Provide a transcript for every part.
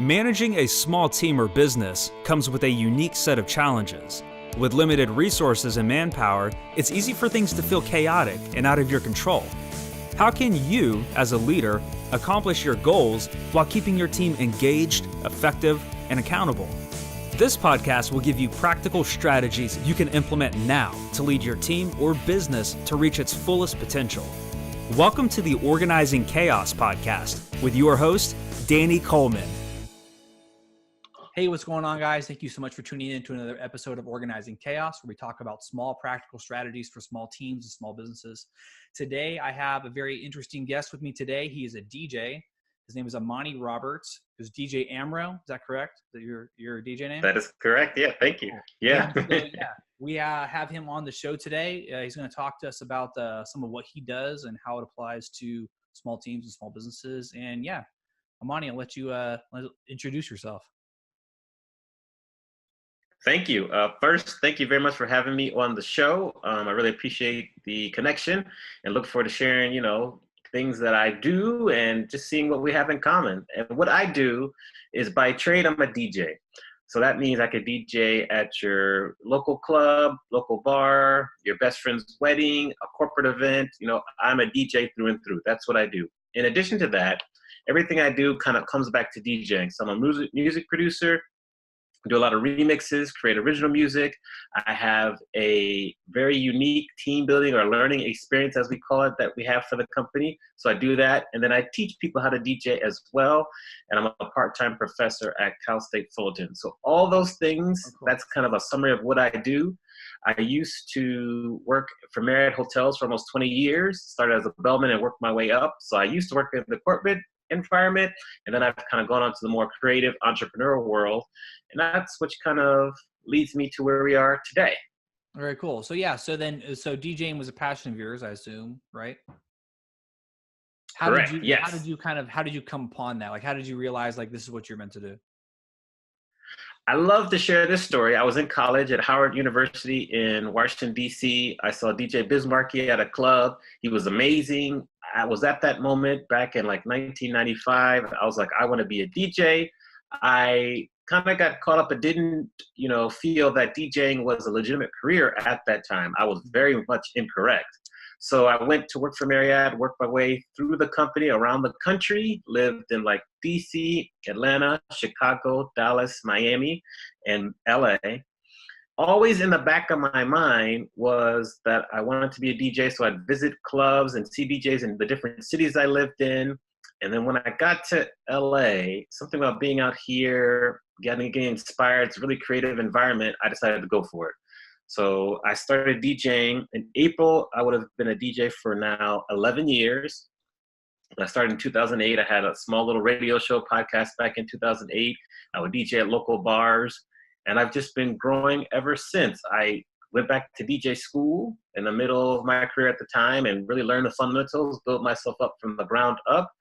Managing a small team or business comes with a unique set of challenges. With limited resources and manpower, it's easy for things to feel chaotic and out of your control. How can you, as a leader, accomplish your goals while keeping your team engaged, effective, and accountable? This podcast will give you practical strategies you can implement now to lead your team or business to reach its fullest potential. Welcome to the Organizing Chaos podcast with your host, Danny Coleman. Hey, what's going on, guys? Thank you so much for tuning in to another episode of Organizing Chaos, where we talk about small practical strategies for small teams and small businesses. Today, I have a very interesting guest with me today. He is a DJ. His name is Amani Roberts. Who's DJ AmRo. Is that correct? Is that your DJ name? That is correct. Yeah, thank you. Yeah. We have him on the show today. He's going to talk to us about some of what he does and how it applies to small teams and small businesses. And yeah, Amani, I'll let you introduce yourself. Thank you. First, thank you very much for having me on the show. I really appreciate the connection and look forward to sharing, things that I do and just seeing what we have in common. And what I do is, by trade, I'm a DJ. So that means I could DJ at your local club, local bar, your best friend's wedding, a corporate event. I'm a DJ through and through. That's what I do. In addition to that, everything I do kind of comes back to DJing. So I'm a music producer. Do a lot of remixes, create original music. I have a very unique team building or learning experience, as we call it, that we have for the company. So I do that. And then I teach people how to DJ as well. And I'm a part-time professor at Cal State Fullerton. So all those things, That's kind of a summary of what I do. I used to work for Marriott Hotels for almost 20 years, started as a bellman and worked my way up. So I used to work in the corporate environment, and then I've kind of gone on to the more creative entrepreneurial world, and that's what kind of leads me to where we are today. Very cool. So so DJing was a passion of yours, I assume, right? Correct. Yes. How did you come upon that? Like, how did you realize this is what you're meant to do? I love to share this story. I was in college at Howard University in Washington, D.C. I saw DJ Bismarcky at a club. He was amazing. I was at that moment back in 1995. I was like, I want to be a DJ. I kind of got caught up but didn't, feel that DJing was a legitimate career at that time. I was very much incorrect. So I went to work for Marriott, worked my way through the company around the country, lived in DC, Atlanta, Chicago, Dallas, Miami, and LA. Always in the back of my mind was that I wanted to be a DJ, so I'd visit clubs and see DJs in the different cities I lived in. And then when I got to LA, something about being out here, getting inspired, it's a really creative environment, I decided to go for it. So I started DJing in April. I would have been a DJ for now 11 years. I started in 2008. I had a small little radio show podcast back in 2008. I would DJ at local bars. And I've just been growing ever since. I went back to DJ school in the middle of my career at the time and really learned the fundamentals, built myself up from the ground up.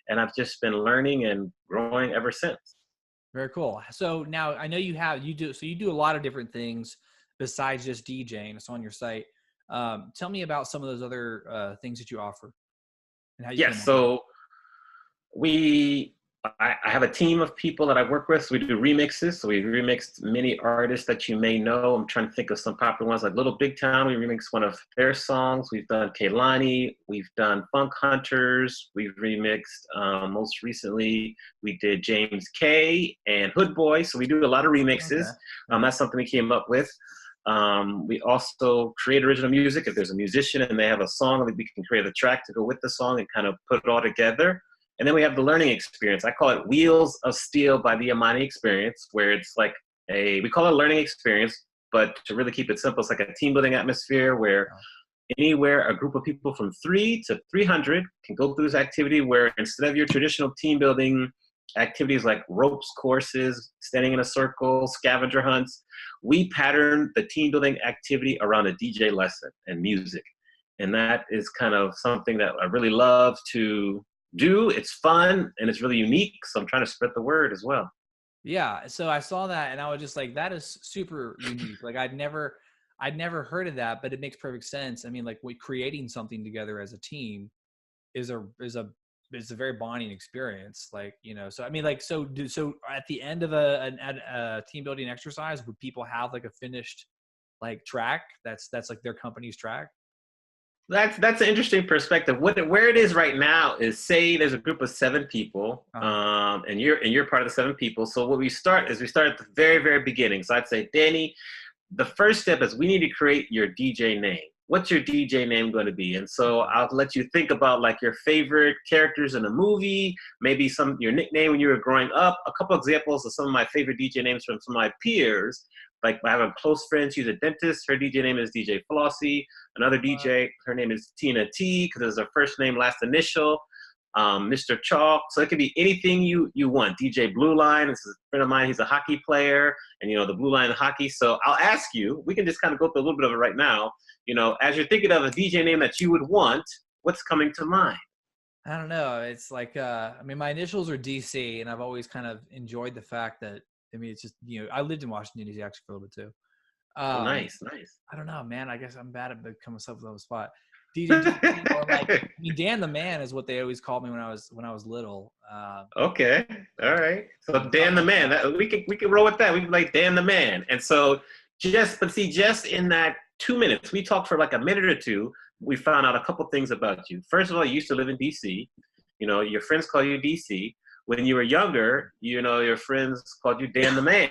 And I've just been learning and growing ever since. Very cool. So now I know you do a lot of different things besides just DJing. It's on your site. Tell me about some of those other things that you offer. And how you so I have a team of people that I work with. So we do remixes. So we remixed many artists that you may know. I'm trying to think of some popular ones like Little Big Town. We remixed one of their songs. We've done Kehlani. We've done Funk Hunters. We've remixed, most recently, we did James K and Hood Boy. So we do a lot of remixes. Okay. That's something we came up with. We also create original music. If there's a musician and they have a song, we can create a track to go with the song and kind of put it all together. And then we have the learning experience. I call it Wheels of Steel by the Amani Experience, where it's we call it a learning experience, but to really keep it simple, it's like a team building atmosphere where anywhere a group of people from 3 to 300 can go through this activity, where instead of your traditional team building activities like ropes courses, standing in a circle, scavenger hunts, we pattern the team building activity around a DJ lesson and music. And that is kind of something that I really love to do. It's fun and it's really unique. So I'm trying to spread the word as well. Yeah. So I saw that and I was just like, that is super unique. I'd never heard of that, but it makes perfect sense. I mean, creating something together as a team is a it's a very bonding experience. Like, you know, so I mean, like, so at the end of a team building exercise, would people have like a finished like track that's like their company's track? That's an interesting perspective. Where it is right now is, say there's a group of 7 people, and you're part of the 7 people. So what we start at the very, very beginning. So I'd say, Danny, the first step is we need to create your DJ name. What's your DJ name going to be? And so I'll let you think about like your favorite characters in a movie, maybe your nickname when you were growing up. A couple examples of some of my favorite DJ names from some of my peers. Like I have a close friend, she's a dentist. Her DJ name is DJ Flossie. Another DJ, her name is Tina T, because it's her first name, last initial. Mr. Chalk. So it could be anything you want. DJ Blue Line, this is a friend of mine, he's a hockey player, and you know, the Blue Line hockey. So I'll ask you, we can just kind of go through a little bit of it right now. You know, as you're thinking of a DJ name that you would want, what's coming to mind? I don't know. It's like, I mean, my initials are DC, and I've always kind of enjoyed the fact that, I mean, it's just, you know, I lived in Washington, D.C. actually for a little bit too. Oh, nice. I don't know, man. I guess I'm bad at coming up with a spot. DJ, or like, I mean, Dan the Man is what they always called me when I was little. Okay, all right. So Dan the Man, we can roll with that. We can like Dan the Man, and so just in that 2 minutes, we talked for like a minute or two. We found out a couple things about you. First of all, you used to live in D.C. You know, your friends call you DC. When you were younger, you know, your friends called you Dan the Man.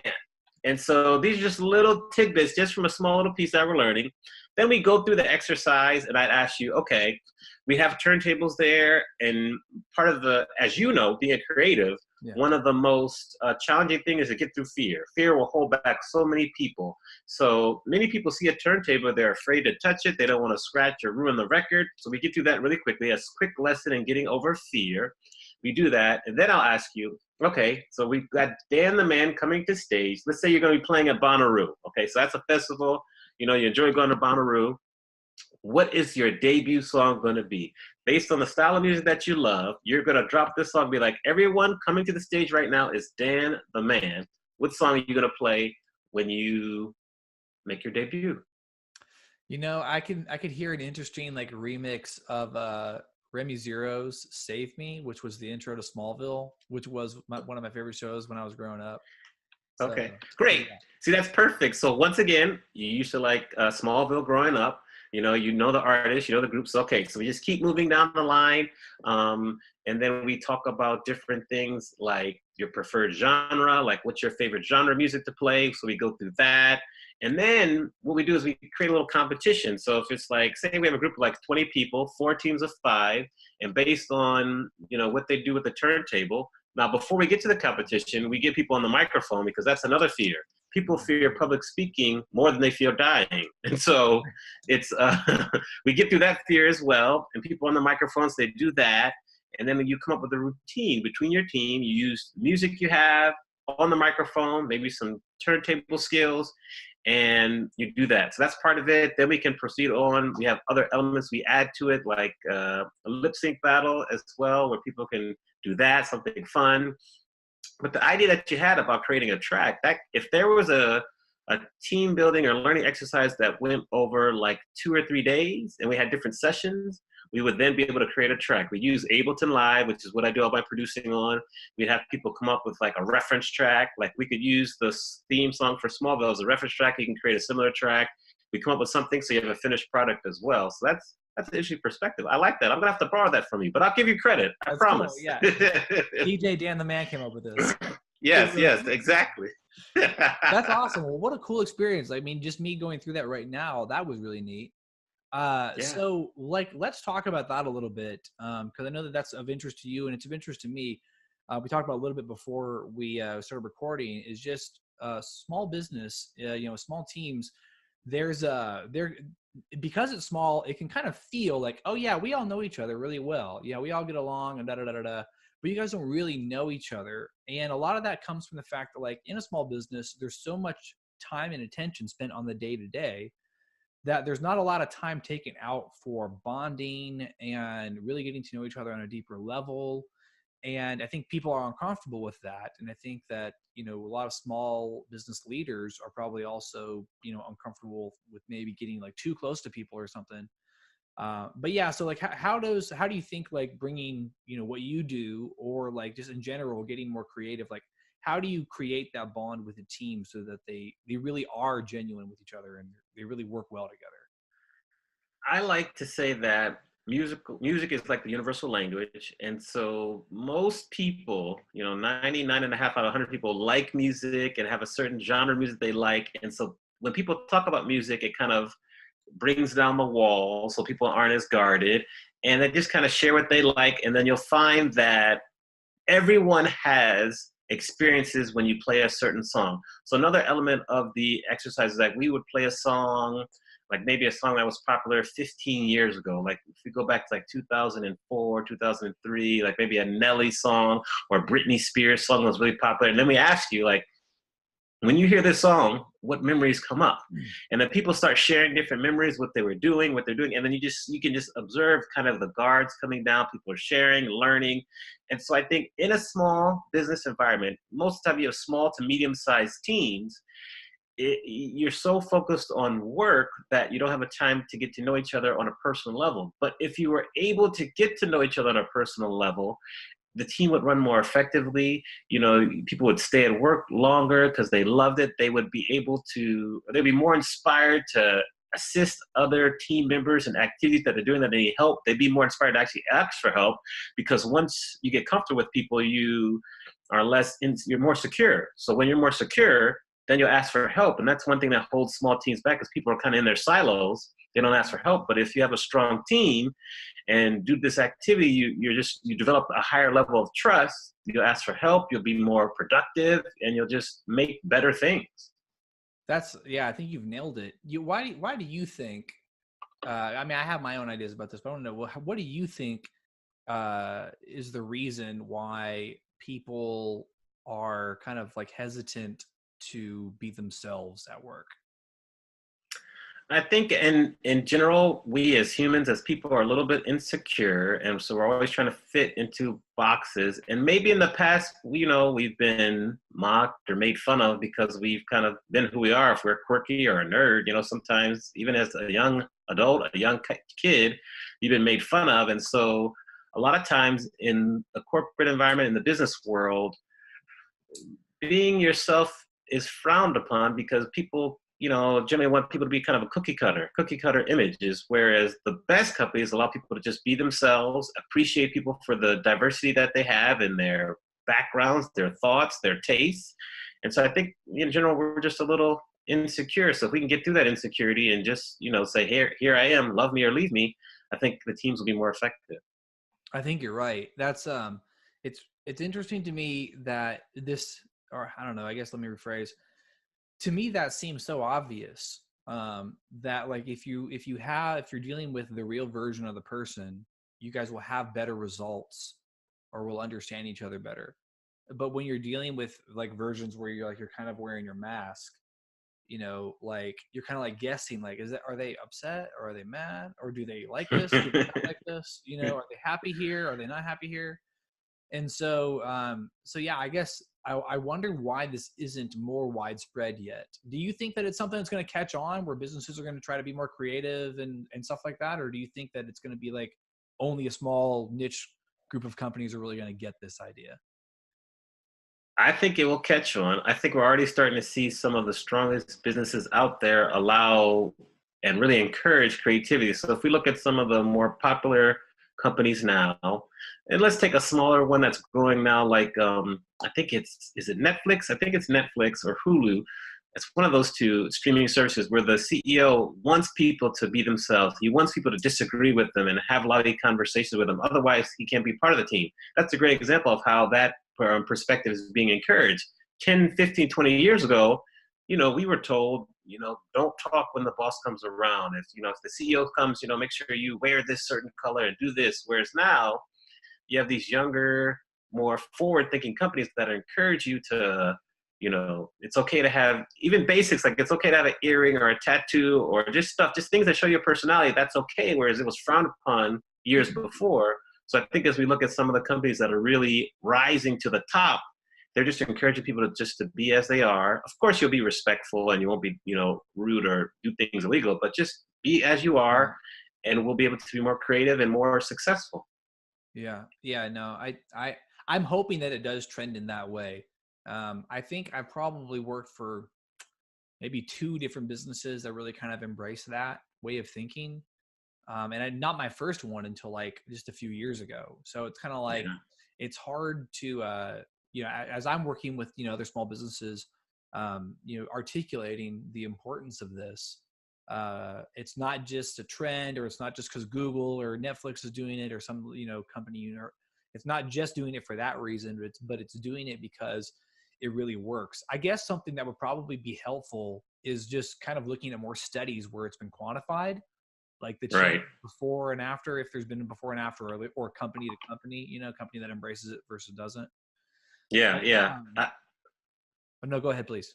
And so these are just little tidbits just from a small little piece that we're learning. Then we go through the exercise, and I'd ask you, okay, we have turntables there, and part of as you know, being a creative, one of the most challenging things is to get through fear. Fear will hold back so many people. So many people see a turntable, they're afraid to touch it, they don't want to scratch or ruin the record. So we get through that really quickly, a quick lesson in getting over fear. We do that, and then I'll ask you, okay, so we've got Dan the Man coming to stage. Let's say you're going to be playing at Bonnaroo. Okay, so that's a festival. You know, you enjoy going to Bonnaroo. What is your debut song going to be? Based on the style of music that you love, you're going to drop this song, be like, everyone coming to the stage right now is Dan the Man. What song are you going to play when you make your debut? You know, I could hear an interesting like remix of Remy Zero's Save Me, which was the intro to Smallville, which was one of my favorite shows when I was growing up. So, okay, great. Yeah. See, that's perfect. So once again, you used to like Smallville growing up. You know the artist, you know the groups. Okay, so we just keep moving down the line. And then we talk about different things like your preferred genre, like what's your favorite genre of music to play. So we go through that. And then what we do is we create a little competition. So if it's like, say we have a group of like 20 people, 4 teams of 5, and based on, you know, what they do with the turntable. Now, before we get to the competition, we get people on the microphone because that's another fear. People fear public speaking more than they fear dying. And so it's, we get through that fear as well. And people on the microphones, they do that. And then you come up with a routine between your team. You use music you have on the microphone, maybe some turntable skills, and you do that. So that's part of it. Then we can proceed on. We have other elements we add to it, like a lip sync battle as well, where people can do that, something fun. But the idea that you had about creating a track, that if there was a team building or learning exercise that went over like 2 or 3 days and we had different sessions, we would then be able to create a track. We use Ableton Live, which is what I do all my producing on. We'd have people come up with like a reference track. Like we could use the theme song for Smallville as a reference track. You can create a similar track. We come up with something so you have a finished product as well. So that's an interesting perspective. I like that. I'm gonna have to borrow that from you, but I'll give you credit. I promise. Cool, yeah. DJ Dan the Man came up with this. Yes, exactly. That's awesome. Well, what a cool experience. I mean, just me going through that right now, that was really neat. So like, let's talk about that a little bit. Cause I know that that's of interest to you and it's of interest to me. We talked about a little bit before we started recording is just small business, small teams. Because it's small, it can kind of feel like, oh yeah, we all know each other really well. Yeah, we all get along and da-da-da-da-da. But you guys don't really know each other. And a lot of that comes from the fact that like in a small business, there's so much time and attention spent on the day-to-day that there's not a lot of time taken out for bonding and really getting to know each other on a deeper level. And I think people are uncomfortable with that. And I think that, a lot of small business leaders are probably also, uncomfortable with maybe getting like too close to people or something. But yeah, so like, how do you think like bringing, what you do, or like just in general, getting more creative, like how do you create that bond with the team so that they really are genuine with each other and they really work well together? I like to say that music is like the universal language. And so most people, 99 and a half out of 100 people like music and have a certain genre of music they like. And so when people talk about music, it kind of brings down the wall so people aren't as guarded, and they just kind of share what they like. And then you'll find that everyone has experiences when you play a certain song. So another element of the exercise is that we would play a song, like maybe a song that was popular 15 years ago. Like if we go back to like 2004, 2003, like maybe a Nelly song or a Britney Spears song was really popular. And then we ask you, like, when you hear this song, what memories come up? And then people start sharing different memories, what they were doing, what they're doing. And then you can just observe kind of the guards coming down. People are sharing, learning. And so I think in a small business environment, most of the time you have small to medium-sized teams, you're so focused on work that you don't have a time to get to know each other on a personal level. But if you were able to get to know each other on a personal level, the team would run more effectively. People would stay at work longer because they loved it. They'd be more inspired to assist other team members in activities that they're doing that they need help. They'd be more inspired to actually ask for help, because once you get comfortable with people, you're more secure. So when you're more secure, then you'll ask for help. And that's one thing that holds small teams back, is people are kind of in their silos. They don't ask for help. But if you have a strong team and do this activity, you develop a higher level of trust. You'll ask for help. You'll be more productive, and you'll just make better things. I think you've nailed it. Why do you think? I mean, I have my own ideas about this, but I don't know. What do you think is the reason why people are kind of like hesitant to be themselves at work? I think in general, we as humans, as people, are a little bit insecure. And so we're always trying to fit into boxes. And maybe in the past, we've been mocked or made fun of because we've kind of been who we are. If we're quirky or a nerd, sometimes even as a young adult, a young kid, you've been made fun of. And so a lot of times in the corporate environment, in the business world, being yourself is frowned upon, because people generally want people to be kind of a cookie cutter images, whereas the best companies allow people to just be themselves, appreciate people for the diversity that they have in their backgrounds, their thoughts, their tastes. And so I think in general, we're just a little insecure. So if we can get through that insecurity and just, say, here I am, love me or leave me, I think the teams will be more effective. I think you're right. That's it's interesting to me that this, or I don't know, I guess let me rephrase. To me, that seems so obvious, that like if you're dealing with the real version of the person, you guys will have better results or will understand each other better. But when you're dealing with like versions where you're kind of wearing your mask, like you're kind of like guessing, like, are they upset or are they mad, or do they like this? Do they not like this? Are they happy here? Are they not happy here? And so, yeah, I guess I wonder why this isn't more widespread yet. Do you think that it's something that's going to catch on, where businesses are going to try to be more creative and stuff like that? Or do you think that it's going to be like only a small niche group of companies are really going to get this idea? I think it will catch on. I think we're already starting to see some of the strongest businesses out there allow and really encourage creativity. So if we look at some of the more popular companies now, and let's take a smaller one that's growing now, like I think is it Netflix? I think it's Netflix or Hulu. It's one of those two streaming services where the CEO wants people to be themselves. He wants people to disagree with them and have lively conversations with them. Otherwise, he can't be part of the team. That's a great example of how that perspective is being encouraged. 10, 15, 20 years ago, we were told, don't talk when the boss comes around. If the CEO comes, make sure you wear this certain color and do this. Whereas now, you have these younger, more forward-thinking companies that encourage you to, it's okay to have even basics, like it's okay to have an earring or a tattoo or just things that show your personality. That's okay, whereas it was frowned upon years before. So I think as we look at some of the companies that are really rising to the top, they're just encouraging people to be as they are. Of course, you'll be respectful and you won't be, rude or do things illegal, but just be as you are and we'll be able to be more creative and more successful. Yeah. Yeah. No, I'm hoping that it does trend in that way. I think I probably worked for maybe 2 different businesses that really kind of embrace that way of thinking. Not my first one until like just a few years ago. So it's kind of like, Yeah. it's hard to, as I'm working with, other small businesses, articulating the importance of this. It's not just a trend, or it's not just because Google or Netflix is doing it, or some, company, it's not just doing it for that reason, but it's doing it because it really works. I guess something that would probably be helpful is just kind of looking at more studies where it's been quantified, like the change Right. before and after, if there's been a before and after, or company to company, company that embraces it versus doesn't. Yeah. But, Yeah. no, go ahead, please.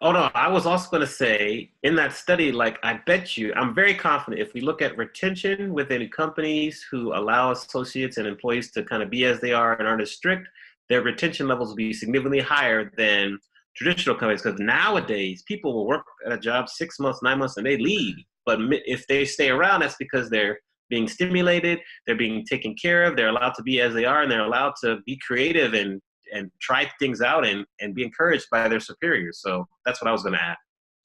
Oh no, I was also going to say in that study, like I bet you, I'm very confident if we look at retention within companies who allow associates and employees to kind of be as they are and aren't as strict, their retention levels will be significantly higher than traditional companies. Because nowadays, people will work at a job 6 months, 9 months, and they leave. But if they stay around, that's because they're being stimulated, they're being taken care of, they're allowed to be as they are, and they're allowed to be creative and try things out and be encouraged by their superiors. So that's what I was going to add.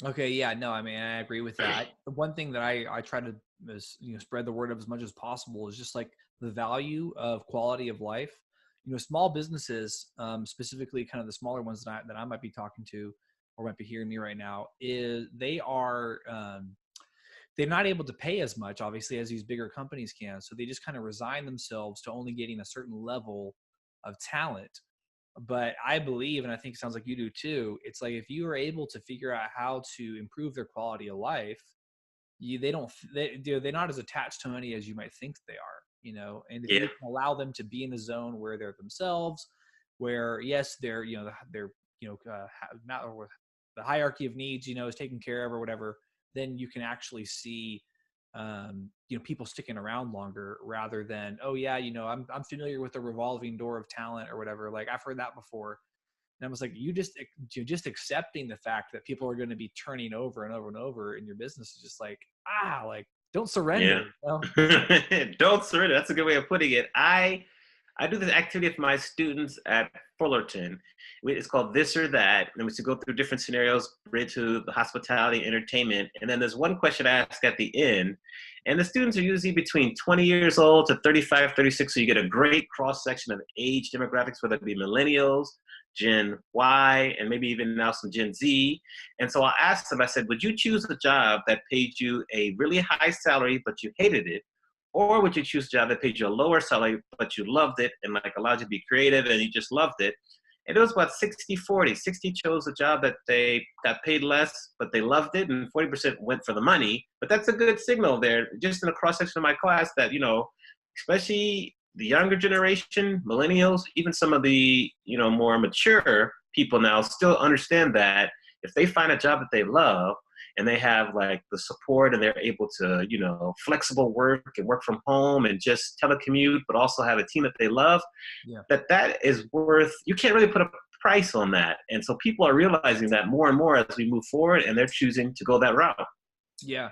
Okay, yeah, no, I mean, I agree with that. The one thing that I try to spread the word of as much as possible is just like the value of quality of life. Small businesses, specifically kind of the smaller ones that I might be talking to or might be hearing me right now, is they're not able to pay as much, obviously, as these bigger companies can. So they just kind of resign themselves to only getting a certain level of talent. But I believe, and I think it sounds like you do too, it's like if you are able to figure out how to improve their quality of life, they're not as attached to money as you might think they are. And if Yeah. you can allow them to be in a zone where they're themselves, where yes, not, or the hierarchy of needs, is taken care of or whatever, then you can actually see people sticking around longer, rather than, oh yeah, I'm familiar with the revolving door of talent or whatever. Like I've heard that before. And I was like, you're just accepting the fact that people are going to be turning over and over and over in your business is just like, like don't surrender. Yeah. Don't surrender. That's a good way of putting it. I do this activity with my students at Fullerton. It's called This or That. And we should go through different scenarios related to the hospitality, entertainment. And then there's one question I ask at the end. And the students are usually between 20 years old to 35, 36. So you get a great cross section of age demographics, whether it be millennials, Gen Y, and maybe even now some Gen Z. And so I asked them, I said, would you choose a job that paid you a really high salary, but you hated it? Or would you choose a job that paid you a lower salary, but you loved it and like allowed you to be creative and you just loved it? And it was about 60-40. 60 chose a job that they got paid less, but they loved it, and 40% went for the money. But that's a good signal there, just in the cross-section of my class, that, especially the younger generation, millennials, even some of the, more mature people now still understand that if they find a job that they love, and they have like the support and they're able to, flexible work and work from home and just telecommute, but also have a team that they love, that is worth, you can't really put a price on that. And so people are realizing that more and more as we move forward, and they're choosing to go that route. Yeah.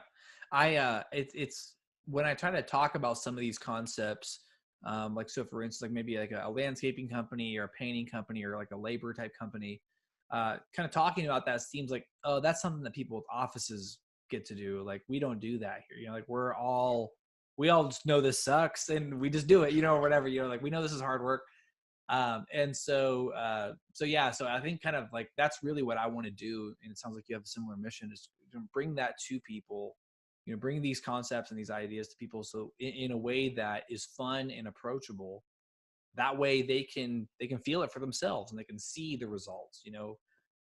It's when I try to talk about some of these concepts, so for instance, like maybe like a landscaping company or a painting company or like a labor type company, kind of talking about that seems like, oh, that's something that people with offices get to do. Like we don't do that here. Like we all just know this sucks and we just do it, or whatever, like we know this is hard work. So I think kind of like that's really what I want to do. And it sounds like you have a similar mission, is to bring that to people, bring these concepts and these ideas to people. So in a way that is fun and approachable, that way they can feel it for themselves and they can see the results.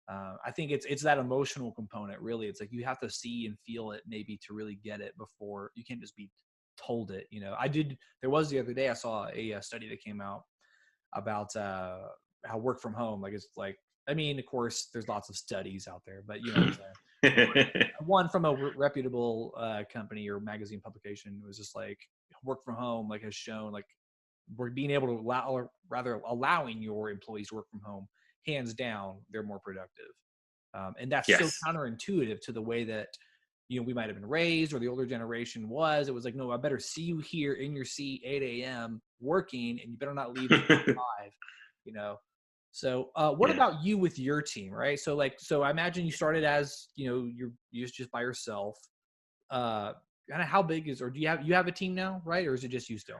I think it's that emotional component, really. It's like you have to see and feel it maybe to really get it, before you can't just be told it. There was the other day I saw a study that came out about how work from home, like it's like, I mean, of course there's lots of studies out there, but one from a reputable company or magazine publication was just like, work from home like has shown, like we're being able to allow, or rather allowing your employees to work from home, hands down, they're more productive. And that's so counterintuitive to the way that we might have been raised, or the older generation was. It was like, no, I better see you here in your seat 8 a.m. working, and you better not leave until 5, So what about you with your team, right? So I imagine you started as, you're just by yourself. Kind of how big is, or do you have a team now, right? Or is it just you still?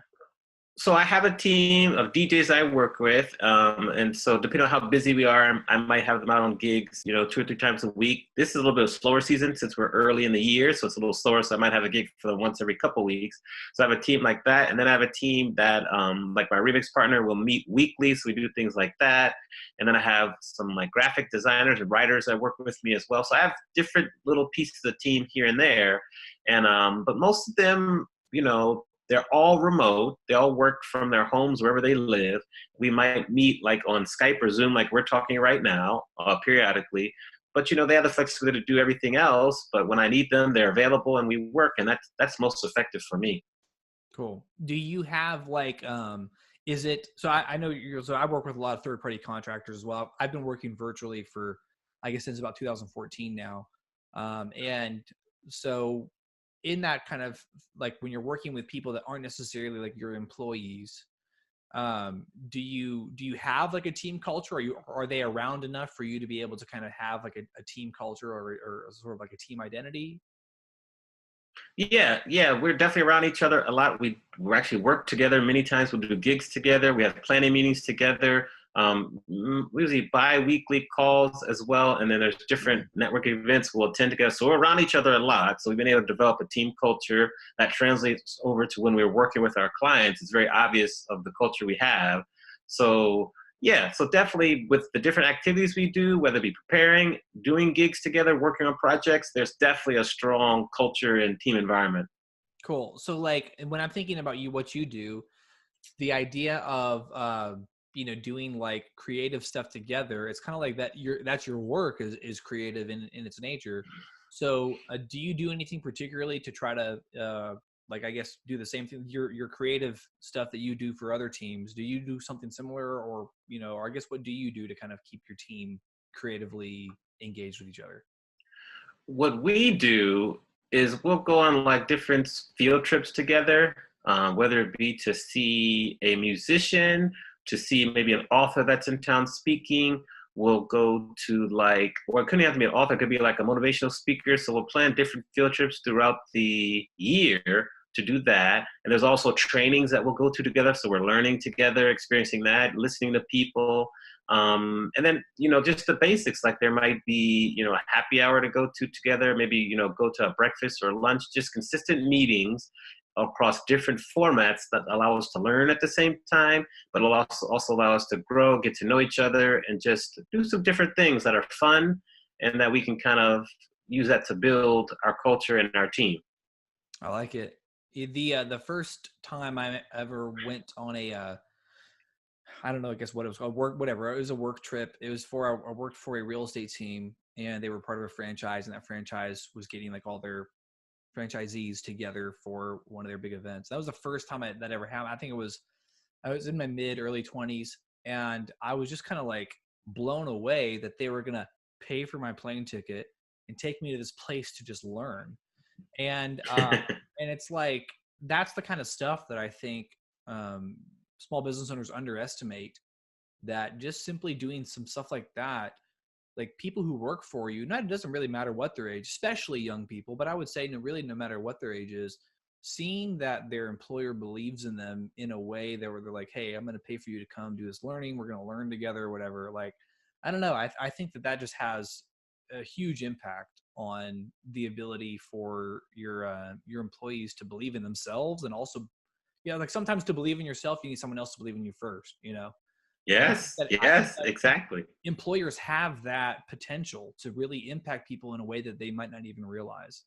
So I have a team of DJs I work with, and so depending on how busy we are, I might have them out on gigs, 2 or 3 times a week. This is a little bit of a slower season since we're early in the year, so it's a little slower. So I might have a gig for them once every couple of weeks. So I have a team like that, and then I have a team that, like my remix partner, will meet weekly, so we do things like that. And then I have some like graphic designers and writers that work with me as well. So I have different little pieces of team here and there, and but most of them, they're all remote. They all work from their homes, wherever they live. We might meet like on Skype or Zoom, like we're talking right now, periodically. But, they have the flexibility to do everything else. But when I need them, they're available and we work. And that's most effective for me. Cool. Do you have like, is it, so I know so I work with a lot of third-party contractors as well. I've been working virtually for, I guess, since about 2014 now. And so in that kind of like when you're working with people that aren't necessarily like your employees, do you have like a team culture? Are they around enough for you to be able to kind of have like a team culture or sort of like a team identity? Yeah, we're definitely around each other a lot. We actually work together many times. We'll do gigs together. We have planning meetings together. Usually bi-weekly calls as well. And then there's different networking events we'll attend together. So we're around each other a lot. So we've been able to develop a team culture that translates over to when we're working with our clients. It's very obvious of the culture we have. So yeah, so definitely with the different activities we do, whether it be preparing, doing gigs together, working on projects, there's definitely a strong culture and team environment. Cool. So like when I'm thinking about what you do, the idea of, doing like creative stuff together, it's kind of like that's your work is creative in its nature. So do you do anything particularly to try to, like, I guess, do the same thing, your creative stuff that you do for other teams? Do you do something similar, or I guess, what do you do to kind of keep your team creatively engaged with each other? What we do is we'll go on like different field trips together, whether it be to see a musician, to see maybe an author that's in town speaking. We'll go to or it couldn't have to be an author, it could be like a motivational speaker. So we'll plan different field trips throughout the year to do that. And there's also trainings that we'll go to together. So we're learning together, experiencing that, listening to people. And then, just the basics, like there might be, a happy hour to go to together, maybe, go to a breakfast or lunch, just consistent meetings across different formats that allow us to learn at the same time, but it'll also allow us to grow, get to know each other, and just do some different things that are fun and that we can kind of use that to build our culture and our team. I like it. The first time I ever went on a, I don't know, I guess what it was called, whatever. It was a work trip. It was I worked for a real estate team, and they were part of a franchise, and that franchise was getting like all their franchisees together for one of their big events. That was the first time that ever happened. I think I was in my early 20s, and I was just kind of like blown away that they were going to pay for my plane ticket and take me to this place to just learn. And and it's like, that's the kind of stuff that I think small business owners underestimate, that just simply doing some stuff like that, like people who work for you, it doesn't really matter what their age, especially young people, but I would say no matter what their age is, seeing that their employer believes in them in a way that where they're like, hey, I'm going to pay for you to come do this learning. We're going to learn together or whatever. Like, I don't know. I think that just has a huge impact on the ability for your employees to believe in themselves, and also, like sometimes to believe in yourself, you need someone else to believe in you first, Yes, exactly. Employers have that potential to really impact people in a way that they might not even realize.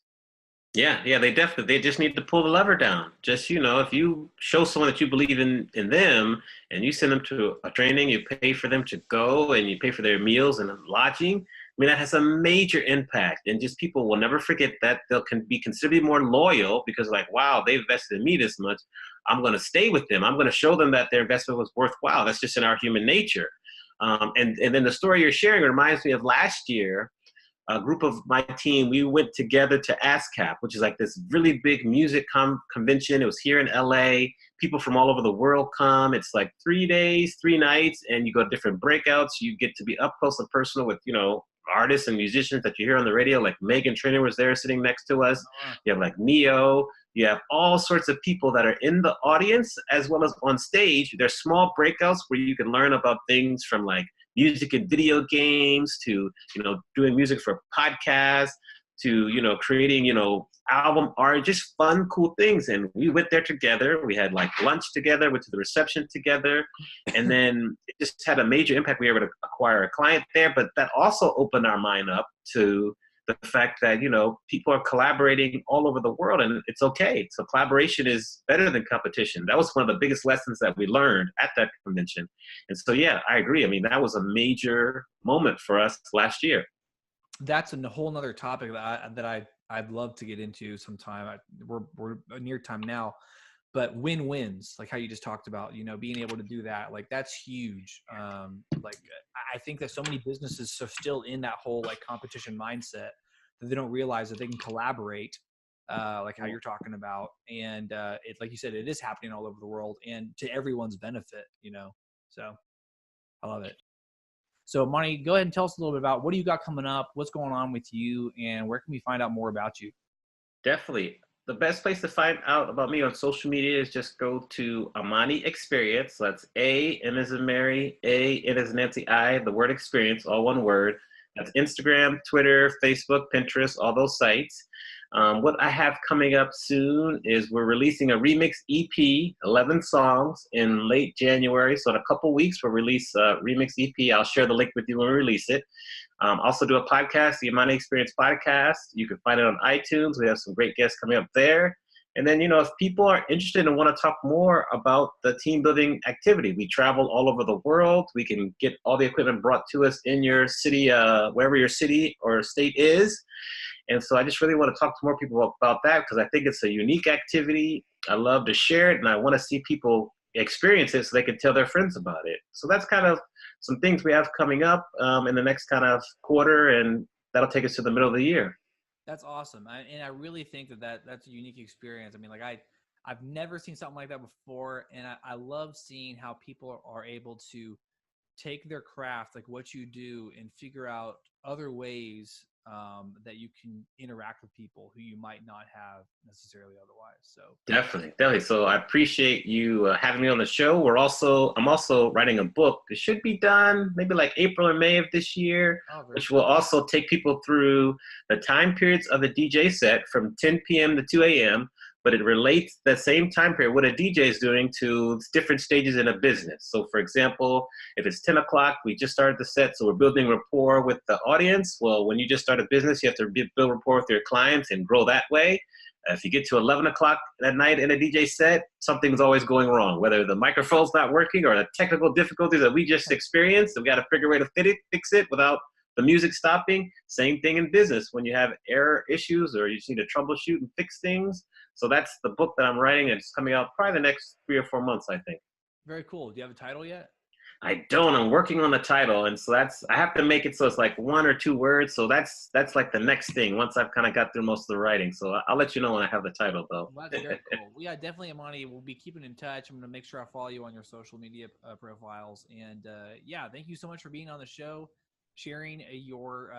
Yeah, they just need to pull the lever down. Just, if you show someone that you believe in them, and you send them to a training, you pay for them to go, and you pay for their meals and lodging, that has a major impact. And just people will never forget that. They'll be considerably more loyal because like, wow, they've invested in me this much. I'm going to stay with them. I'm going to show them that their investment was worthwhile. That's just in our human nature. And then the story you're sharing reminds me of last year. a group of my team, we went together to ASCAP, which is like this really big music convention. It was here in LA. People from all over the world come. It's like 3 days, 3 nights, and you go to different breakouts. You get to be up close and personal with, artists and musicians that you hear on the radio. Like Meghan Trainor was there sitting next to us. You have like Neo. You have all sorts of people that are in the audience as well as on stage. There's small breakouts where you can learn about things from like music and video games to, doing music for podcasts to, creating, album art, just fun, cool things. And we went there together. We had like lunch together, went to the reception together. And then it just had a major impact. We were able to acquire a client there, but that also opened our mind up to the fact that, people are collaborating all over the world, and it's okay. So collaboration is better than competition. That was one of the biggest lessons that we learned at that convention. And so, yeah, I agree. I mean, that was a major moment for us last year. That's a whole nother topic that I'd love to get into sometime. We're near time now, but win-wins, like how you just talked about, being able to do that, like that's huge. I think that so many businesses are still in that whole like competition mindset that they don't realize that they can collaborate, like how you're talking about. And it, like you said, it is happening all over the world and to everyone's benefit, so I love it. So Amani, go ahead and tell us a little bit about what do you got coming up, what's going on with you, and where can we find out more about you? Definitely. The best place to find out about me on social media is just go to Amani Experience. So that's A, M as in Mary, A, N as in Nancy, I, the word experience, all one word. That's Instagram, Twitter, Facebook, Pinterest, all those sites. What I have coming up soon is we're releasing a remix EP, 11 songs in late January. So in a couple weeks, we'll release a remix EP. I'll share the link with you when we release it. Also do a podcast, the Amani Experience Podcast. You can find it on iTunes. We have some great guests coming up there. And then, if people are interested and want to talk more about the team building activity, we travel all over the world. We can get all the equipment brought to us in your city, wherever your city or state is. And so I just really want to talk to more people about that because I think it's a unique activity. I love to share it, and I want to see people experience it so they can tell their friends about it. So that's kind of some things we have coming up in the next kind of quarter, and that'll take us to the middle of the year. That's awesome. And I really think that's a unique experience. I mean, like I've never seen something like that before. And I love seeing how people are able to take their craft, like what you do, and figure out other ways that you can interact with people who you might not have necessarily otherwise. So definitely. So I appreciate you having me on the show. I'm also writing a book. It should be done maybe like April or May of this year, which will also take people through the time periods of the DJ set from 10 p.m. to 2 a.m., but it relates the same time period, what a DJ is doing, to different stages in a business. So for example, if it's 10 o'clock, we just started the set, so we're building rapport with the audience. Well, when you just start a business, you have to build rapport with your clients and grow that way. If you get to 11 o'clock at night in a DJ set, something's always going wrong, whether the microphone's not working or the technical difficulties that we just experienced. We got to figure a way to fix it without the music stopping. Same thing in business when you have error issues or you just need to troubleshoot and fix things. So that's the book that I'm writing. It's coming out probably the next 3 or 4 months, I think. Very cool. Do you have a title yet? I don't. I'm working on the title, and so I have to make it so it's like 1 or 2 words. So that's like the next thing once I've kind of got through most of the writing. So I'll let you know when I have the title, though. Well, that's very cool. Well, yeah, definitely, Amani. We'll be keeping in touch. I'm going to make sure I follow you on your social media profiles. And yeah, thank you so much for being on the show, sharing your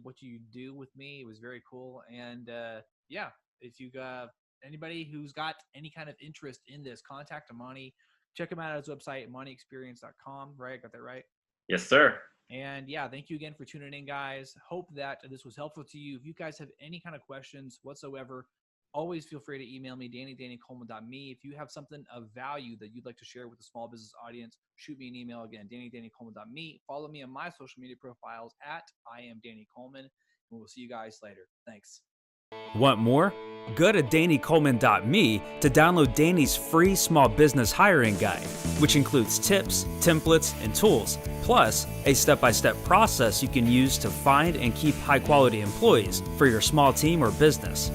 what you do with me. It was very cool. And yeah, if you anybody who's got any kind of interest in this, contact Amani. Check him out at his website, amaniexperience.com. Right? Got that right? Yes, sir. And yeah, thank you again for tuning in, guys. Hope that this was helpful to you. If you guys have any kind of questions whatsoever, always feel free to email me, danny@dannycoleman.me. If you have something of value that you'd like to share with the small business audience, shoot me an email again, danny@dannycoleman.me. Follow me on my social media profiles at @IamDannyColeman, and we'll see you guys later. Thanks. Want more? Go to dannycoleman.me to download Danny's free small business hiring guide, which includes tips, templates, and tools, plus a step-by-step process you can use to find and keep high-quality employees for your small team or business.